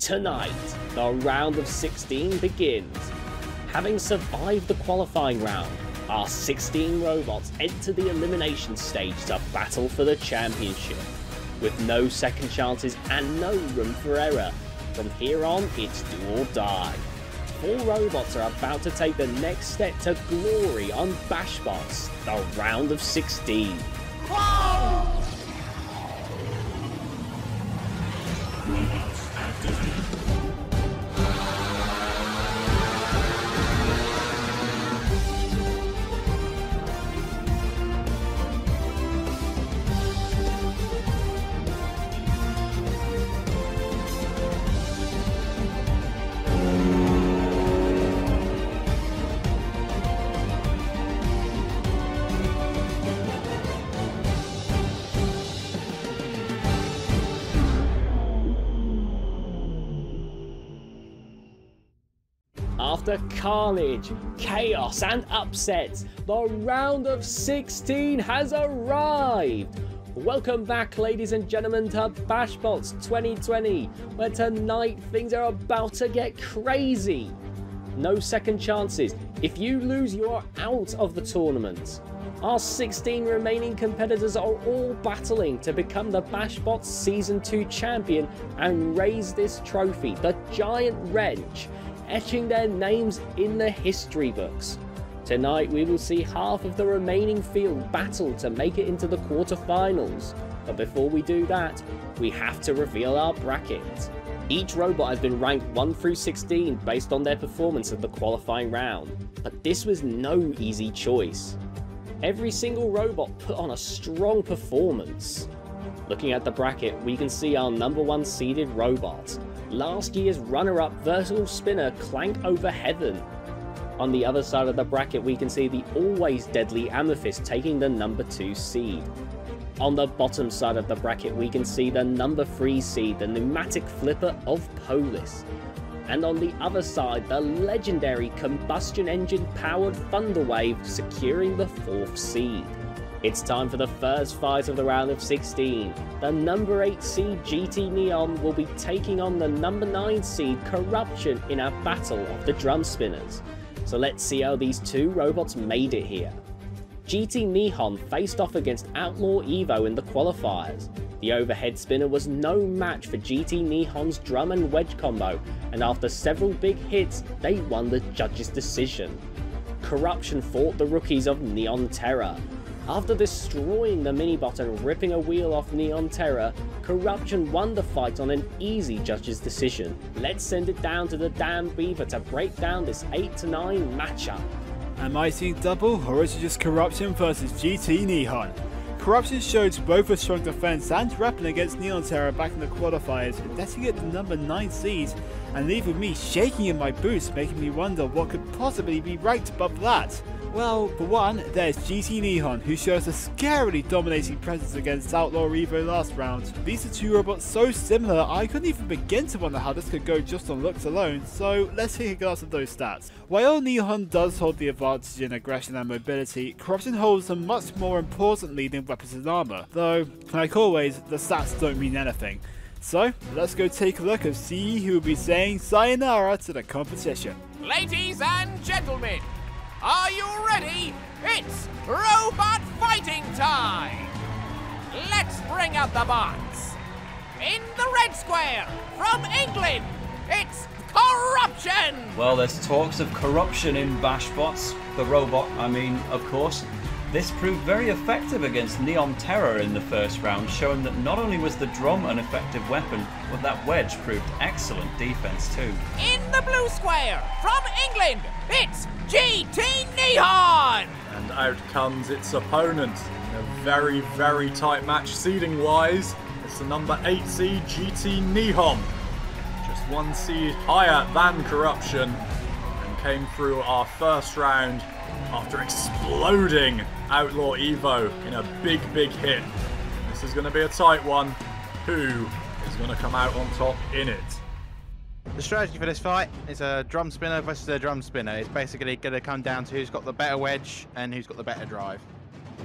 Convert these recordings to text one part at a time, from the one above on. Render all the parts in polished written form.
Tonight, the round of 16 begins. Having survived the qualifying round, our 16 robots enter the elimination stage to battle for the championship. With no second chances and no room for error, from here on it's do or die. 4 robots are about to take the next step to glory on BashBots, the round of 16. Whoa! After carnage, chaos and upsets, the round of 16 has arrived! Welcome back, ladies and gentlemen, to BashBots 2020, where tonight things are about to get crazy. No second chances. If you lose, you are out of the tournament. Our 16 remaining competitors are all battling to become the BashBots Season 2 champion and raise this trophy, the Giant Wrench, etching their names in the history books. Tonight we will see half of the remaining field battle to make it into the quarterfinals. But before we do that, we have to reveal our bracket. Each robot has been ranked 1 through 16 based on their performance of the qualifying round. But this was no easy choice. Every single robot put on a strong performance. Looking at the bracket, we can see our number 1 seeded robot, last year's runner-up Versatile Spinner Clank Over Heaven. On the other side of the bracket, we can see the always deadly Amethyst taking the number 2 seed. On the bottom side of the bracket, we can see the number 3 seed, the Pneumatic Flipper of Polis. And on the other side, the legendary combustion engine powered Thunderwave securing the 4th seed. It's time for the first fight of the round of 16. The number 8 seed GT Neon will be taking on the number 9 seed Corruption in a battle of the drum spinners. So let's see how these 2 robots made it here. GT Neon faced off against Outlaw Evo in the qualifiers. The overhead spinner was no match for GT Neon's drum and wedge combo, and after several big hits, they won the judges' decision. Corruption fought the rookies of Neon Terror. After destroying the Minibot and ripping a wheel off Neon Terror, Corruption won the fight on an easy judge's decision. Let's send it down to the damn Beaver to break down this 8-9 matchup. Am I seeing double, or is it just Corruption versus GT Neon? Corruption showed both a strong defense and rapping against Neon Terror back in the qualifiers, letting it the number 9 seed, and leaving me shaking in my boots, making me wonder what could possibly be ranked above that. Well, for one, there's GT Neon, who shows a scarily dominating presence against Outlaw Evo last round. These are 2 robots so similar, I couldn't even begin to wonder how this could go just on looks alone, so let's take a glance at those stats. While Neon does hold the advantage in aggression and mobility, Corruption holds a much more important lead in weapons and armor, though, like always, the stats don't mean anything. So, let's go take a look and see who will be saying sayonara to the competition. Ladies and gentlemen, are you ready? It's robot fighting time! Let's bring out the bots. In the red square, from England, it's Corruption! Well, there's talks of corruption in BashBots, the robot, I mean, of course. This proved very effective against Neon Terror in the first round, showing that not only was the drum an effective weapon, but that wedge proved excellent defense too. In the blue square, from England, it's GT Neon! And out comes its opponent in a very, very tight match seeding wise. It's the number 8 seed GT Neon. Just 1 seed higher than Corruption, and came through our first round after exploding Outlaw Evo in a big, big hit. This is going to be a tight one. Who is going to come out on top in it? The strategy for this fight is a drum spinner versus a drum spinner. It's basically going to come down to who's got the better wedge and who's got the better drive.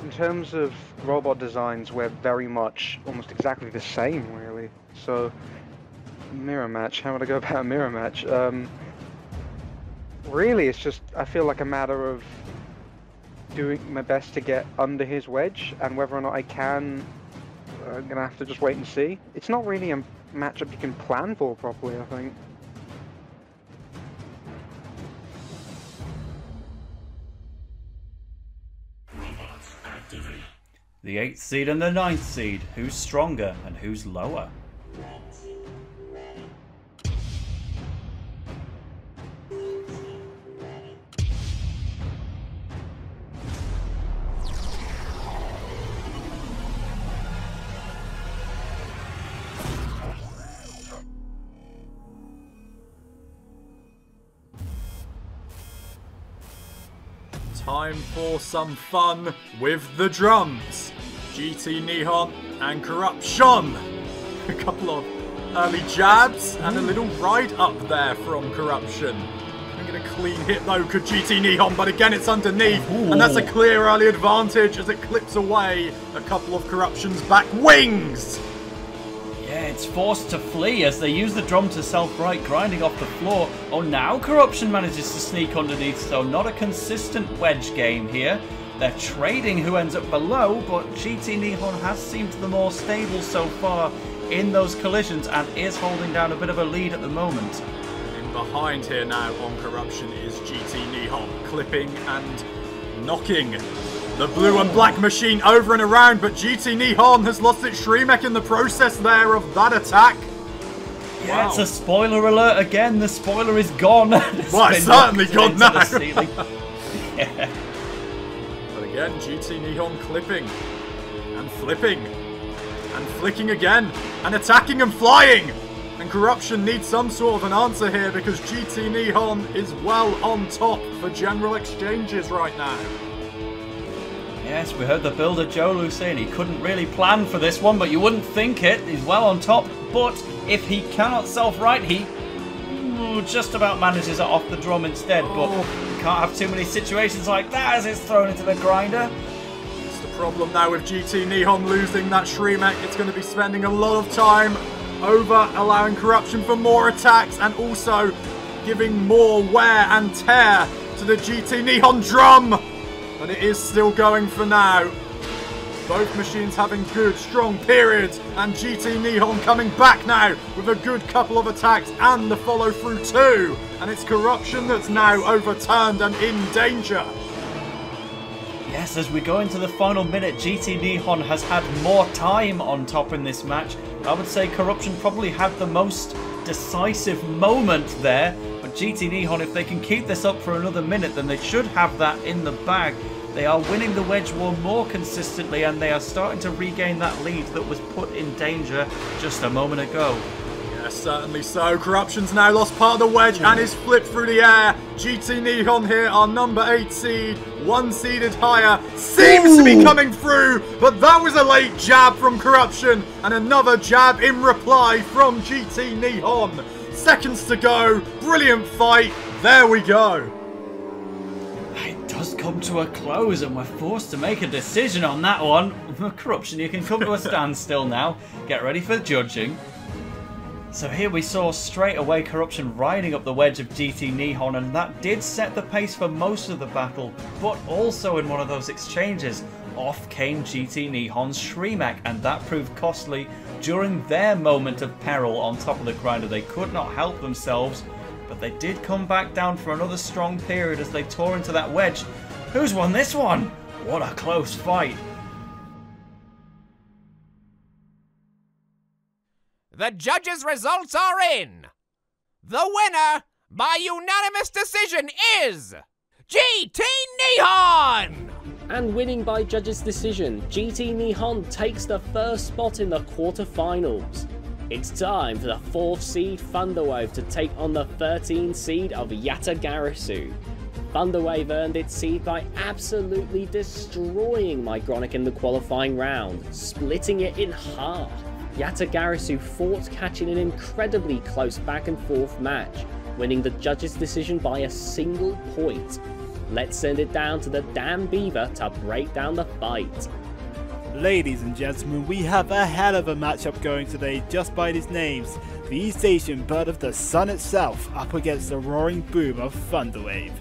In terms of robot designs, we're very much almost exactly the same, really. So Mirror match. How would I go about a mirror match? Really, it's just, I feel like a matter of doing my best to get under his wedge, and whether or not I can, I'm gonna have to just wait and see. It's not really a matchup you can plan for properly, I think. The 8th seed and the 9th seed. Who's stronger and who's lower? Time for some fun with the drums. GT Nihon and Corruption. A couple of early jabs and a little ride up there from Corruption. Can get a clean hit though, could GT Nihon, but again it's underneath. And that's a clear early advantage as it clips away a couple of Corruption's back wings. Yeah, it's forced to flee as they use the drum to self-right, grinding off the floor. Oh, now Corruption manages to sneak underneath, so not a consistent wedge game here. They're trading who ends up below, but GT Nihon has seemed the more stable so far in those collisions and is holding down a bit of a lead at the moment. In behind here now on Corruption is GT Nihon, clipping and knocking the blue and black machine over and around, but GT Nihon has lost its Shremek in the process there of that attack. Yeah, It's a spoiler alert again. The spoiler is gone. Well, it's certainly gone now. Yeah. But again, GT Nihon clipping and flipping and flicking again and attacking and flying. And Corruption needs some sort of an answer here because GT Nihon is well on top for general exchanges right now. Yes, we heard the builder Jolu saying he couldn't really plan for this one, but you wouldn't think it. He's well on top, but if he cannot self-right, he just about manages it off the drum instead. But you can't have too many situations like that as it's thrown into the grinder. It's the problem now with GT Nihon losing that Shremek. It's going to be spending a lot of time over allowing Corruption for more attacks and also giving more wear and tear to the GT Nihon drum. But it is still going for now. Both machines having good, strong periods. And GT Nihon coming back now with a good couple of attacks and the follow through too. And it's Corruption that's now overturned and in danger. Yes, as we go into the final minute, GT Nihon has had more time on top in this match. I would say Corruption probably had the most decisive moment there. But GT Nihon, if they can keep this up for another minute, then they should have that in the bag. They are winning the wedge war more consistently and they are starting to regain that lead that was put in danger just a moment ago. Yes, certainly so. Corruption's now lost part of the wedge and is flipped through the air. GT Nihon here, our number 8 seed, 1 seeded higher, seems to be coming through, but that was a late jab from Corruption and another jab in reply from GT Nihon. Seconds to go, brilliant fight, there we go. It does come to a close and we're forced to make a decision on that one. Corruption, you can come to a standstill now. Get ready for judging. So here we saw straight away Corruption riding up the wedge of GT Nihon, and that did set the pace for most of the battle, but also in one of those exchanges, off came GT Nihon's Shremek, and that proved costly during their moment of peril on top of the grinder. They could not help themselves, but they did come back down for another strong period as they tore into that wedge. Who's won this one? What a close fight. The judges' results are in. The winner, by unanimous decision, is GT Nihon! And winning by judges' decision, GT Nihon takes the first spot in the quarterfinals. It's time for the 4th seed Thunderwave to take on the 13th seed of Yatagarasu. Thunderwave earned its seed by absolutely destroying Mygronic in the qualifying round, splitting it in half. Yatagarasu fought, catching an incredibly close back and forth match, winning the judges' decision by a single point. Let's send it down to the damn beaver to break down the fight. Ladies and gentlemen, we have a hell of a matchup going today just by these names. The East Asian bird of the sun itself up against the roaring boom of Thunderwave.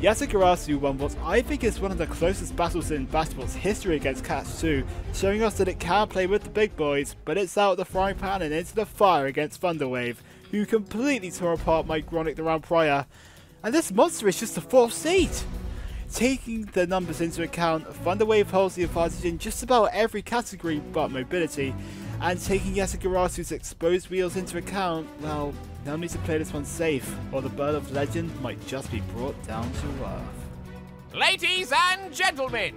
Yatagarasu won what I think is one of the closest battles in BashBots history against Catch 2, showing us that it can play with the big boys, but it's out of the frying pan and into the fire against Thunderwave, who completely tore apart Mygronic the round prior. And this monster is just a 4th seed! Taking the numbers into account, Thunderwave holds the advantage in just about every category but mobility, and taking Yatagarasu's exposed wheels into account, well, they'll need to play this one safe, or the bird of legend might just be brought down to earth. Ladies and gentlemen,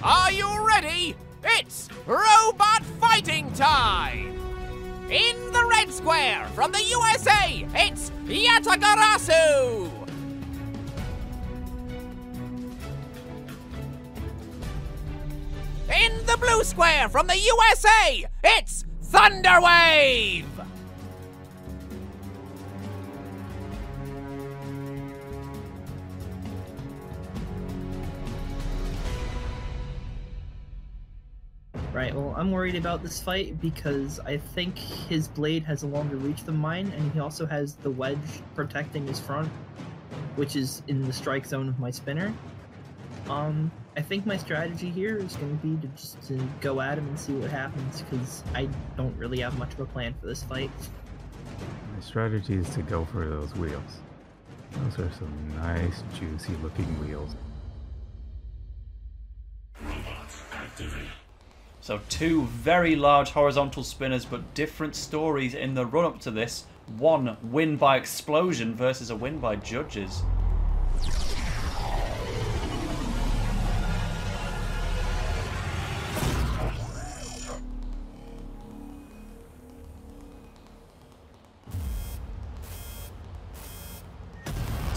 are you ready? It's robot fighting time! In the red square from the USA, it's Yatagarasu! In the blue square from the USA, it's Thunderwave! Right, well, I'm worried about this fight because I think his blade has a longer reach than mine, and he also has the wedge protecting his front, which is in the strike zone of my spinner. I think my strategy here is going to be to go at him and see what happens, because I don't really have much of a plan for this fight. My strategy is to go for those wheels. Those are some nice, juicy looking wheels. So 2 very large horizontal spinners, but different stories in the run-up to this. One win by explosion versus a win by judges.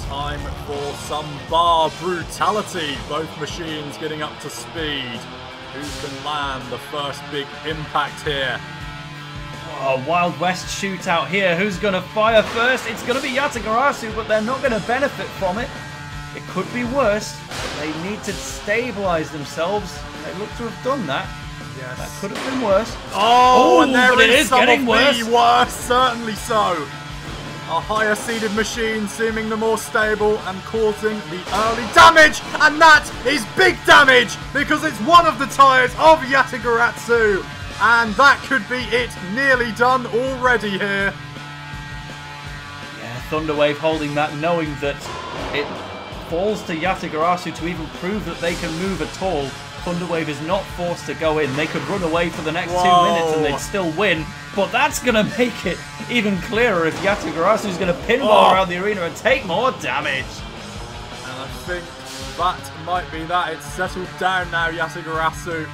Time for some bar brutality. Both machines getting up to speed. Who can land the first big impact here? Oh, Wild West shootout here. Who's going to fire first? It's going to be Yatagarasu, but they're not going to benefit from it. It could be worse. They need to stabilize themselves. They look to have done that. Yes. That could have been worse. Oh, and there but is some getting of worse. the worse, certainly so. A higher seeded machine seeming the more stable and causing the early damage, and that is big damage because it's one of the tyres of Yatagarasu, and that could be it, nearly done already here. Yeah, Thunderwave holding that, knowing that it falls to Yatagarasu to even prove that they can move at all. Thunderwave is not forced to go in. They could run away for the next 2 minutes and they'd still win. But that's going to make it even clearer if Yatagarasu is going to pinball around the arena and take more damage. And I think that might be that. It's settled down now, Yatagarasu.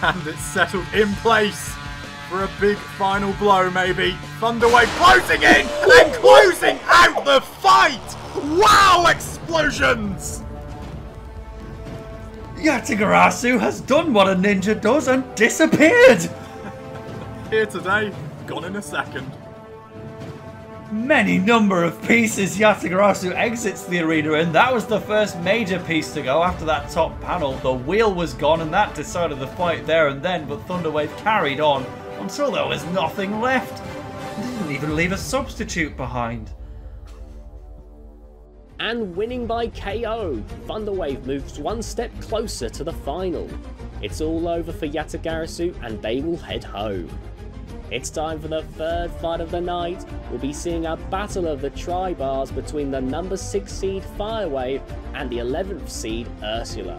And it's settled in place for a big final blow, maybe. Thunderwave closing in and closing out the fight! Wow, explosions! Yatagarasu has done what a ninja does and disappeared! Here today, gone in a second. Many number of pieces Yatagarasu exits the arena in. That was the first major piece to go after that top panel. The wheel was gone and that decided the fight there and then, but Thunderwave carried on until there was nothing left. Didn't even leave a substitute behind. And winning by KO, Thunderwave moves 1 step closer to the final. It's all over for Yatagarasu and they will head home. It's time for the 3rd fight of the night. We'll be seeing a battle of the tri-bars between the number 6 seed Firewave and the 11th seed Ursula.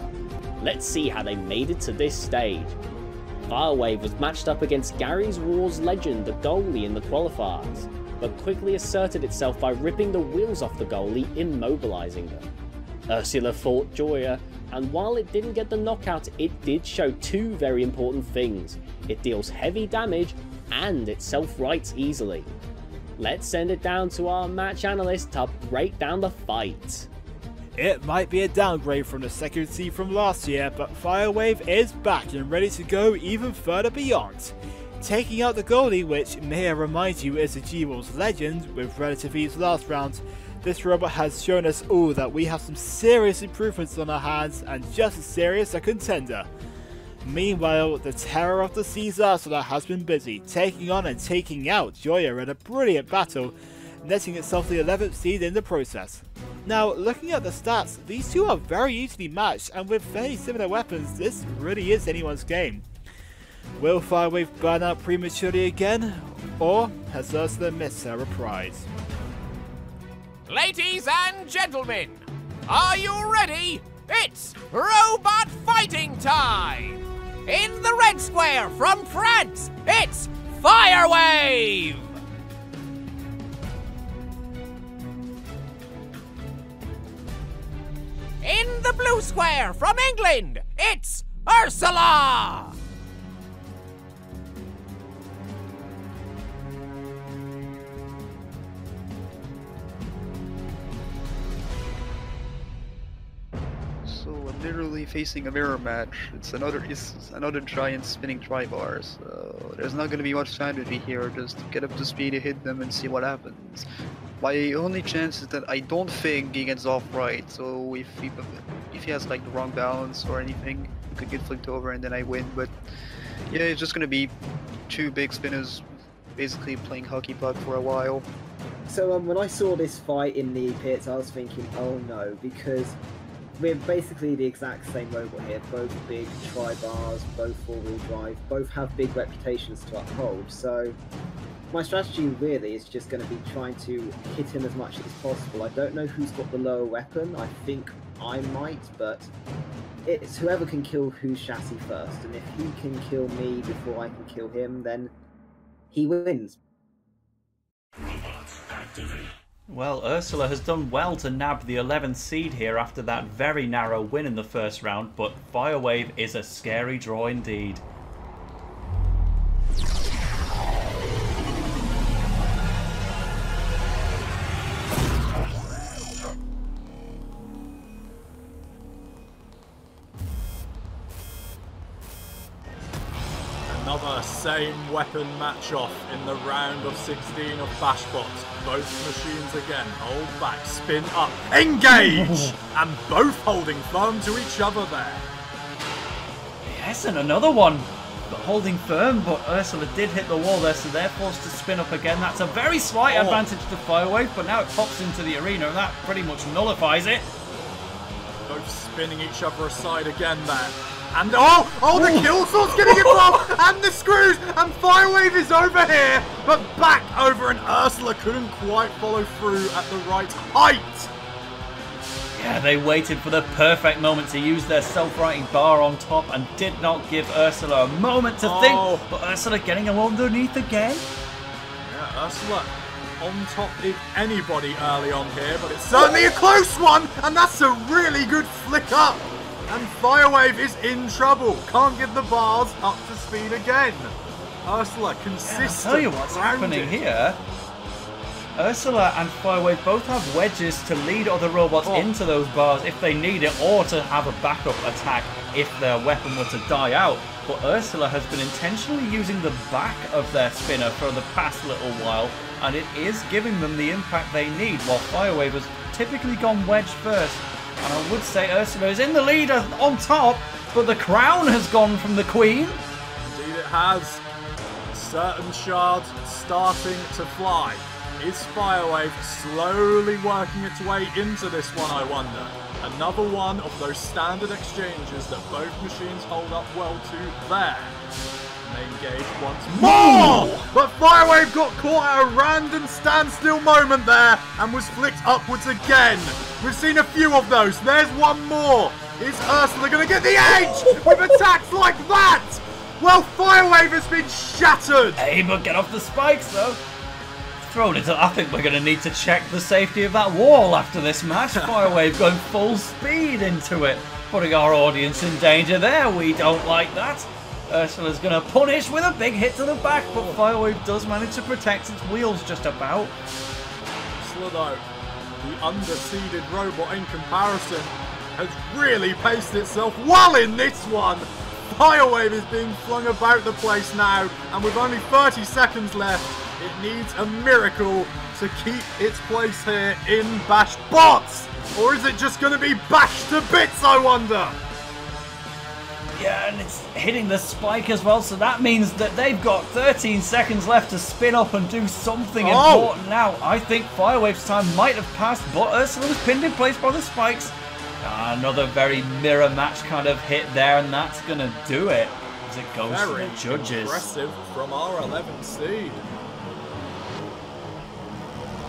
Let's see how they made it to this stage. Firewave was matched up against Gary's Wars legend, the goalie, in the qualifiers, but quickly asserted itself by ripping the wheels off the goalie, immobilizing them. Ursula fought Joya, and while it didn't get the knockout, it did show 2 very important things. It deals heavy damage, and it self-rights easily. Let's send it down to our match analyst to break down the fight. It might be a downgrade from the 2nd seed from last year, but Firewave is back and ready to go even further beyond. Taking out the goalie, which may I remind you is the G-Wolves legend, with relative ease last round, this robot has shown us all that we have some serious improvements on our hands and just as serious a contender. Meanwhile, the terror of the seas Ursula has been busy, taking on and taking out Joya in a brilliant battle, netting itself the 11th seed in the process. Now, looking at the stats, these two are very easily matched, and with very similar weapons, this really is anyone's game. Will Firewave burn out prematurely again, or has Ursula missed her reprise? Ladies and gentlemen, are you ready? It's robot fighting time! In the red square from France, it's Firewave! In the blue square from England, it's Ursula! So I'm literally facing a mirror match. It's another giant spinning tri-bar, so there's not gonna be much strategy here, just get up to speed, hit them and see what happens. My only chance is that I don't think he gets off right, so if he has like the wrong balance or anything, he could get flipped over and then I win, but yeah, it's just gonna be two big spinners basically playing hockey puck for a while. So when I saw this fight in the pits, I was thinking, oh no, because we're basically the exact same robot here, both big tri-bars, both four-wheel drive, both have big reputations to uphold, so my strategy really is just going to be trying to hit him as much as possible. I don't know who's got the lower weapon, I think I might, but it's whoever can kill whose chassis first, and if he can kill me before I can kill him, then he wins. Well, Ursula has done well to nab the 11th seed here after that very narrow win in the first round, but Firewave is a scary draw indeed. Another same weapon match-off in the round of 16 of BashBots. Both machines again, hold back, spin up, engage! And both holding firm to each other there. Yes, and another one holding firm, but Ursula did hit the wall there, so they're forced to spin up again. That's a very slight advantage to Firewave, but now it pops into the arena, and that pretty much nullifies it. Both spinning each other aside again there. And the kill sword's getting involved, and the screws, and Firewave is over here, but back over, and Ursula couldn't quite follow through at the right height. Yeah, they waited for the perfect moment to use their self-righting bar on top and did not give Ursula a moment to think, but Ursula getting him underneath again. Yeah, Ursula on top of anybody early on here, but it's certainly a close one, and that's a really good flick up. And Firewave is in trouble. Can't get the bars up to speed again. Ursula consistent. I'll tell you what's happening here. Ursula and Firewave both have wedges to lead other robots into those bars if they need it, or to have a backup attack if their weapon were to die out. But Ursula has been intentionally using the back of their spinner for the past little while, and it is giving them the impact they need, while Firewave has typically gone wedge first. And I would say Ursula is in the lead on top, but the crown has gone from the Queen. Indeed it has. Certain shards starting to fly. Is Firewave slowly working its way into this one, I wonder? Another one of those standard exchanges that both machines hold up well to there. And they engage once more! But Firewave got caught at a random standstill moment there and was flicked upwards again. We've seen a few of those. There's one more. Is Ursula going to get the edge with attacks like that? Well, Firewave has been shattered. Hey, but get off the spikes, though. Thrown into, I think we're going to need to check the safety of that wall after this match. Firewave going full speed into it, putting our audience in danger there. We don't like that. Ursula's going to punish with a big hit to the back, but Firewave does manage to protect its wheels just about. Ursula, though, the underseeded robot in comparison, has really paced itself well in this one. Firewave is being flung about the place now, and with only 30 seconds left, it needs a miracle to keep its place here in BashBots. Or is it just going to be bashed to bits, I wonder? Yeah, and it's hitting the spike as well, so that means that they've got 13 seconds left to spin up and do something important now. I think Firewave's time might have passed, but Ursula was pinned in place by the spikes. Another very mirror match kind of hit there, and that's going to do it as it goes to the judges. Impressive from our 11th seed.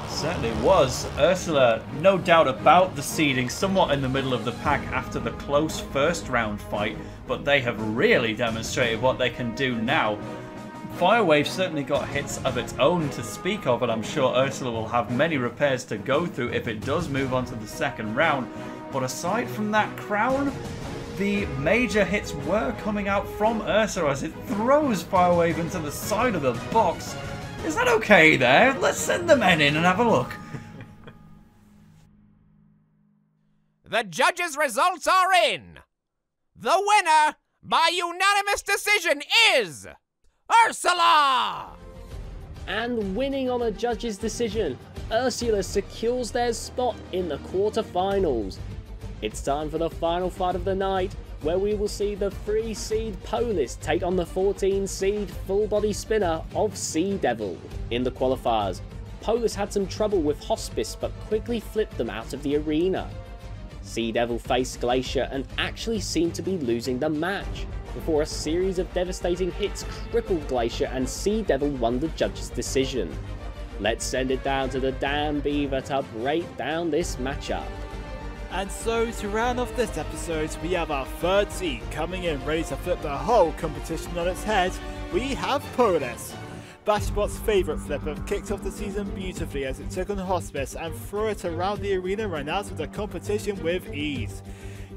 Certainly was. Ursula, no doubt about the seeding, somewhat in the middle of the pack after the close first round fight, but they have really demonstrated what they can do now. Firewave certainly got hits of its own to speak of, and I'm sure Ursula will have many repairs to go through if it does move on to the second round. But aside from that crown, the major hits were coming out from Ursula as it throws Firewave into the side of the box. Is that okay there? Let's send the men in and have a look. The judges' results are in. The winner, by unanimous decision, is Ursula! And winning on a judge's decision, Ursula secures their spot in the quarterfinals. It's time for the final fight of the night, where we will see the 3-seed Polis take on the 14-seed full-body spinner of Sea Devil. In the qualifiers, Polis had some trouble with Hospice but quickly flipped them out of the arena. Sea Devil faced Glacier and actually seemed to be losing the match, before a series of devastating hits crippled Glacier and Sea Devil won the judge's decision. Let's send it down to the Dan Beaver to break down this matchup. And so, to round off this episode, we have our 3rd seed coming in ready to flip the whole competition on its head. We have Polis. BashBots' favourite flipper kicked off the season beautifully as it took on Hospice and threw it around the arena right out of the competition with ease.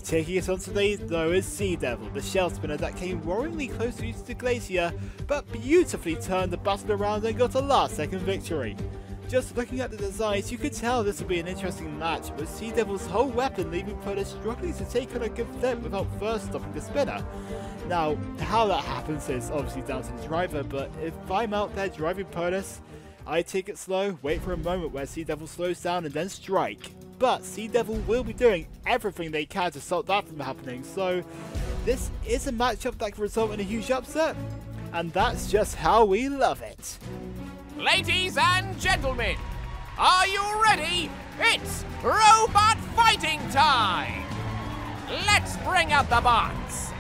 Taking it on today though is Sea Devil, the shell spinner that came worryingly close to the Glacier, but beautifully turned the battle around and got a last-second victory. Just looking at the designs, you could tell this would be an interesting match, with Sea Devil's whole weapon leaving Polis struggling to take on a good flip without first stopping the spinner. Now, how that happens is obviously down to the driver, but if I'm out there driving Polis, I take it slow, wait for a moment where Sea Devil slows down and then strike. But Sea Devil will be doing everything they can to stop that from happening, so this is a matchup that can result in a huge upset, and that's just how we love it. Ladies and gentlemen, are you ready? It's robot fighting time! Let's bring out the bots.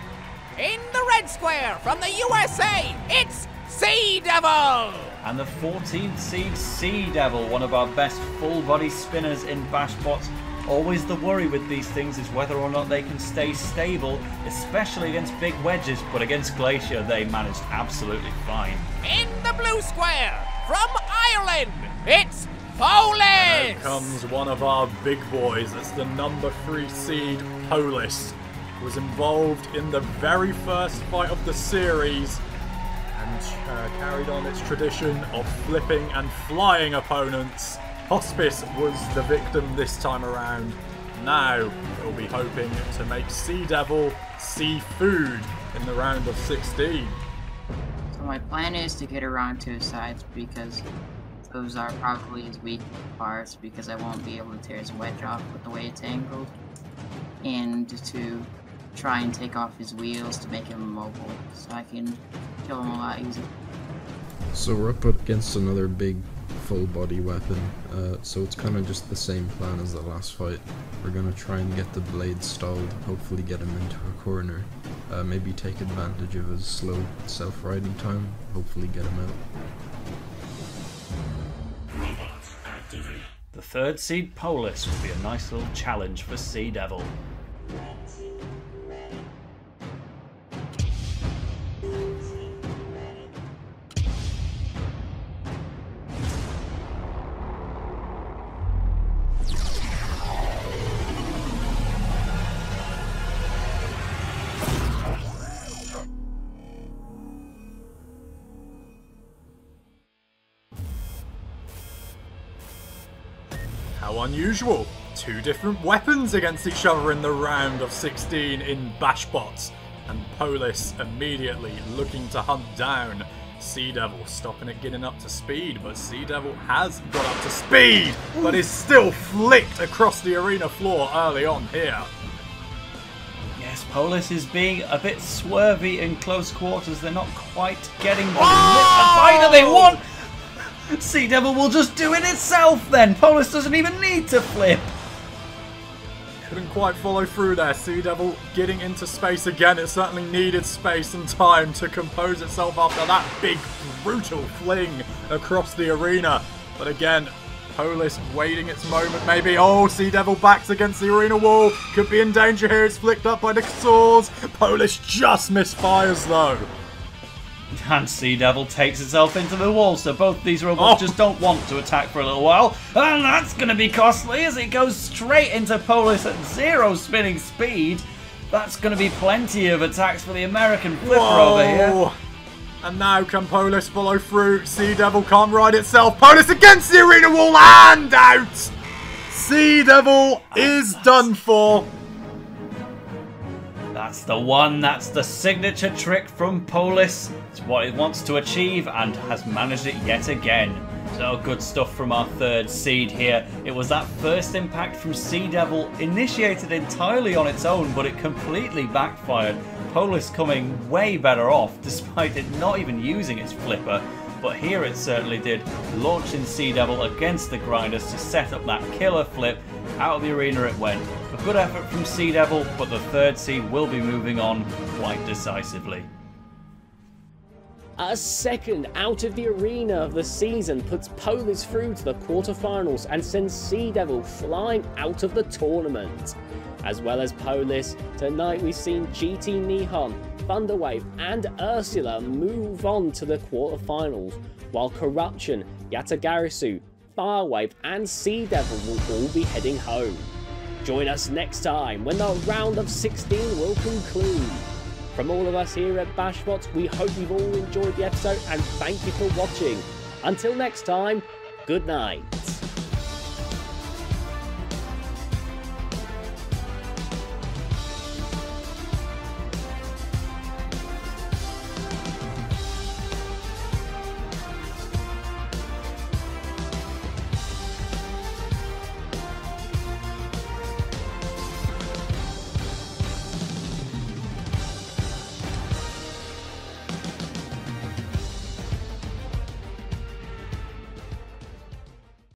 In the red square from the USA, it's Sea Devil! And the 14th seed Sea Devil, one of our best full-body spinners in BashBots. Always the worry with these things is whether or not they can stay stable, especially against big wedges, but against Glacier they managed absolutely fine. In the blue square from Ireland, it's Polis! Here comes one of our big boys. It's the number 3 seed Polis. Was involved in the very first fight of the series and carried on its tradition of flipping and flying opponents. Hospice was the victim this time around. Now we'll be hoping to make Sea Devil see food in the round of 16. So my plan is to get around to his sides because those are probably his weak parts, because I won't be able to tear his wedge off with the way it's angled, and to try and take off his wheels to make him immobile so I can kill him a lot easier. So we're up against another big full body weapon, so it's kind of just the same plan as the last fight. We're gonna try and get the blade stalled, hopefully get him into a corner, maybe take advantage of his slow self-riding time, hopefully get him out. The 3rd seed Polis will be a nice little challenge for Sea Devil. How unusual! 2 different weapons against each other in the round of 16 in BashBots, and Polis immediately looking to hunt down Sea Devil, stopping it getting up to speed, but Sea Devil has got up to speed, but is still flicked across the arena floor early on here. Yes, Polis is being a bit swervy in close quarters. They're not quite getting the fight that they want. Sea Devil will just do it itself then. Polis doesn't even need to flip. Couldn't quite follow through there. Sea Devil getting into space again. It certainly needed space and time to compose itself after that big, brutal fling across the arena. But again, Polis waiting its moment maybe. Oh, Sea Devil backs against the arena wall. Could be in danger here. It's flicked up by the swords. Polis just misfires though. And Sea Devil takes itself into the wall, so both these robots just don't want to attack for a little while. And that's going to be costly as it goes straight into Polis at 0 spinning speed. That's going to be plenty of attacks for the American flipper over here. And now can Polis follow through? Sea Devil can't ride itself. Polis against the arena wall and out! Sea Devil is done for. That's the one, that's the signature trick from Polis. It's what it wants to achieve and has managed it yet again. So good stuff from our third seed here. It was that first impact from Sea Devil initiated entirely on its own, but it completely backfired. Polis coming way better off despite it not even using its flipper. But here it certainly did, launching Sea Devil against the grinders to set up that killer flip. Out of the arena it went. A good effort from Sea Devil, but the third seed will be moving on quite decisively. A second out of the arena of the season puts Polis through to the quarterfinals and sends Sea Devil flying out of the tournament. As well as Polis, tonight we've seen GT Nihon, Thunderwave and Ursula move on to the quarterfinals, while Corruption, Yatagarasu, Firewave and Sea Devil will all be heading home. Join us next time when the round of 16 will conclude. From all of us here at BashBots, we hope you've all enjoyed the episode and thank you for watching. Until next time, good night.